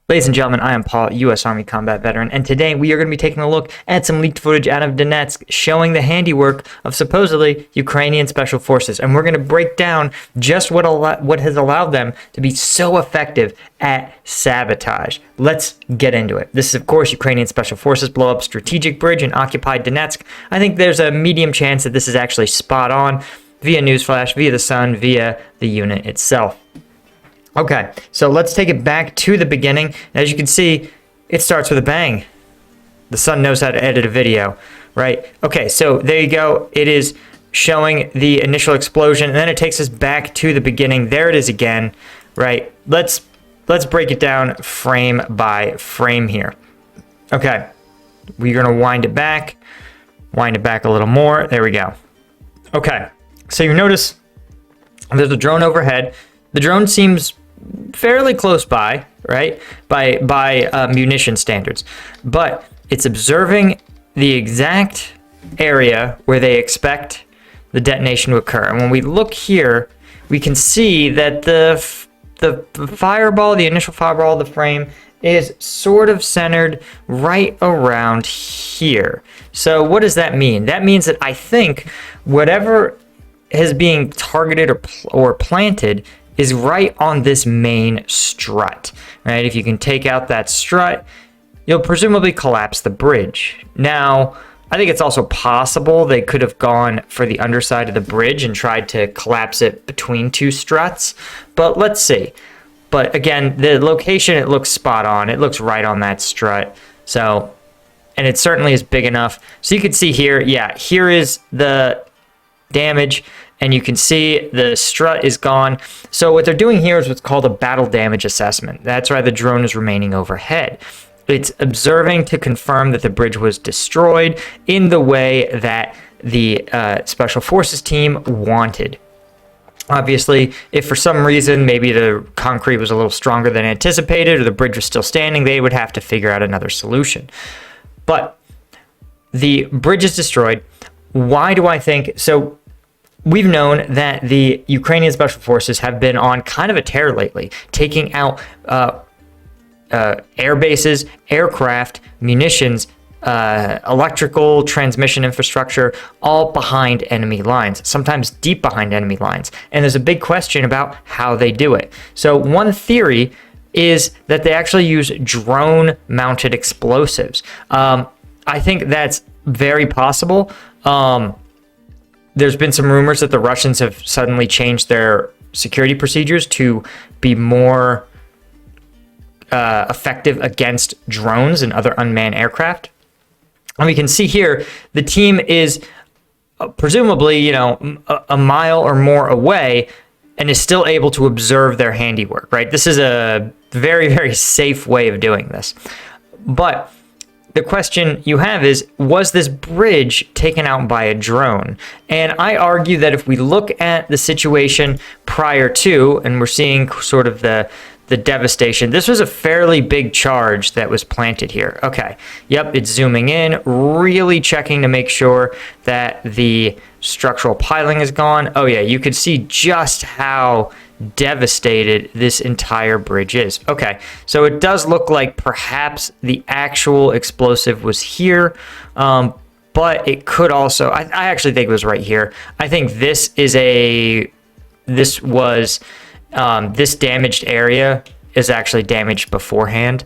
Ladies and gentlemen, I am Paul, U.S. Army combat veteran, and today we are going to be taking a look at some leaked footage out of Donetsk showing the handiwork of supposedly Ukrainian special forces, and we're going to break down just what has allowed them to be so effective at sabotage. Let's get into it. This is, of course, Ukrainian special forces blow up strategic bridge in occupied Donetsk. I think there's a medium chance that this is actually spot on via newsflash, via the Sun, via the unit itself. Okay, so let's take it back to the beginning. As you can see, it starts with a bang. The Sun knows how to edit a video, right? Okay, so there you go. It is showing the initial explosion, and then it takes us back to the beginning. There it is again, right? Let's break it down frame by frame here. Okay, we're gonna wind it back a little more. There we go. Okay, so you notice there's a drone overhead. The drone seems fairly close by, right? By munition standards, but it's observing the exact area where they expect the detonation to occur. And when we look here, we can see that the fireball, the initial fireball of the frame, is sort of centered right around here. So what does that mean? That means that I think whatever is being targeted or planted is right on this main strut, right? If you can take out that strut, you'll presumably collapse the bridge. Now, I think it's also possible they could have gone for the underside of the bridge and tried to collapse it between two struts, but let's see. But again, the location, it looks spot on. It looks right on that strut. So, and it certainly is big enough. So you can see here, yeah, here is the damage, and you can see the strut is gone. So what they're doing here is what's called a battle damage assessment. That's why the drone is remaining overhead. It's observing to confirm that the bridge was destroyed in the way that the Special Forces team wanted. Obviously, if for some reason maybe the concrete was a little stronger than anticipated or the bridge was still standing, they would have to figure out another solution. But the bridge is destroyed. Why do I think so? We've known that the Ukrainian Special Forces have been on kind of a tear lately, taking out air bases, aircraft, munitions, electrical transmission infrastructure, all behind enemy lines, sometimes deep behind enemy lines. And there's a big question about how they do it. So one theory is that they actually use drone-mounted explosives. I think that's very possible. There's been some rumors that the Russians have suddenly changed their security procedures to be more effective against drones and other unmanned aircraft. And we can see here, the team is presumably, a mile or more away and is still able to observe their handiwork, right? This is a very, very safe way of doing this. But the question you have is, was this bridge taken out by a drone? And I argue that if we look at the situation prior to, and we're seeing sort of the devastation, this was a fairly big charge that was planted here. Okay, yep, it's zooming in, really checking to make sure that the structural piling is gone. Oh yeah, you could see just how devastated this entire bridge is. Okay, so it does look like perhaps the actual explosive was here, but it could also, I actually think it was right here. I think this damaged area is actually damaged beforehand.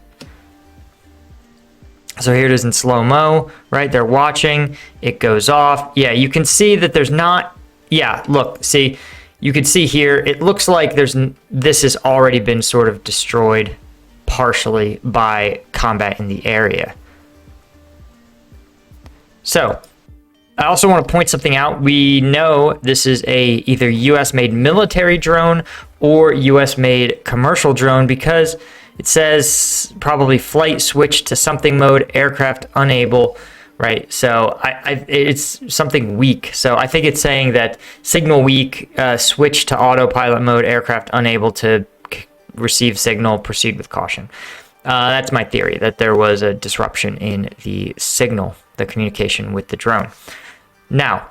So here it is in slow-mo, right? They're watching, it goes off. Yeah, you can see that there's not, yeah, look, see, you can see here, it looks like this has already been sort of destroyed partially by combat in the area. So, I also want to point something out. We know this is a either US-made military drone or US-made commercial drone because it says probably flight switch to something mode, aircraft unable. Right, so it's something weak. So I think it's saying that signal weak, switch to autopilot mode, aircraft unable to receive signal, proceed with caution. That's my theory, that there was a disruption in the signal, the communication with the drone. Now,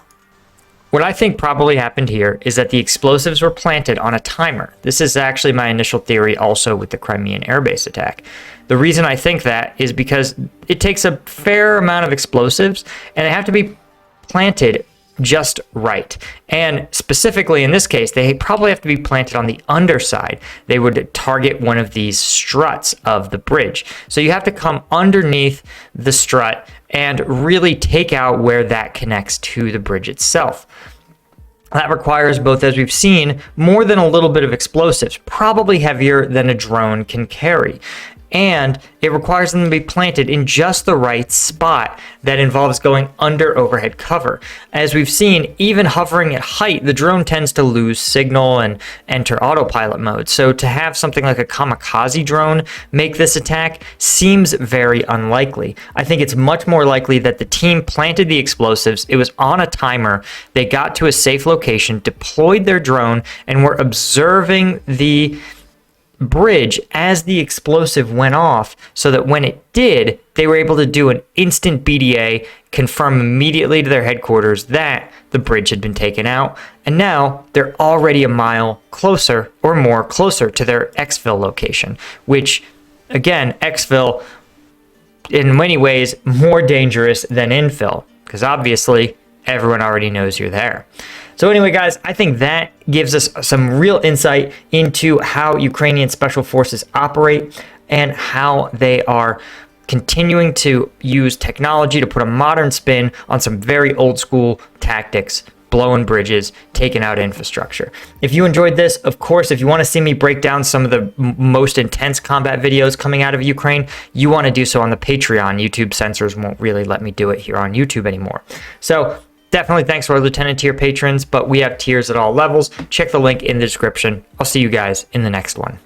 What I think probably happened here is that the explosives were planted on a timer. This is actually my initial theory also with the Crimean airbase attack. The reason I think that is because it takes a fair amount of explosives and they have to be planted just right. And specifically in this case, they probably have to be planted on the underside. They would target one of these struts of the bridge. So you have to come underneath the strut and really take out where that connects to the bridge itself. That requires both, as we've seen, more than a little bit of explosives, probably heavier than a drone can carry. And it requires them to be planted in just the right spot that involves going under overhead cover. As we've seen, even hovering at height, the drone tends to lose signal and enter autopilot mode. So to have something like a kamikaze drone make this attack seems very unlikely. I think it's much more likely that the team planted the explosives, it was on a timer, they got to a safe location, deployed their drone, and were observing the bridge as the explosive went off, so that when it did, they were able to do an instant BDA, confirm immediately to their headquarters that the bridge had been taken out, and now they're already a mile closer or more closer to their exfil location, which again, exfil in many ways more dangerous than infill, because obviously everyone already knows you're there. So anyway, guys, I think that gives us some real insight into how Ukrainian special forces operate and how they are continuing to use technology to put a modern spin on some very old school tactics, blowing bridges, taking out infrastructure. If you enjoyed this, of course, if you want to see me break down some of the most intense combat videos coming out of Ukraine, you want to do so on the Patreon. YouTube censors won't really let me do it here on YouTube anymore. So definitely thanks to our Lieutenant tier patrons, but we have tiers at all levels. Check the link in the description. I'll see you guys in the next one.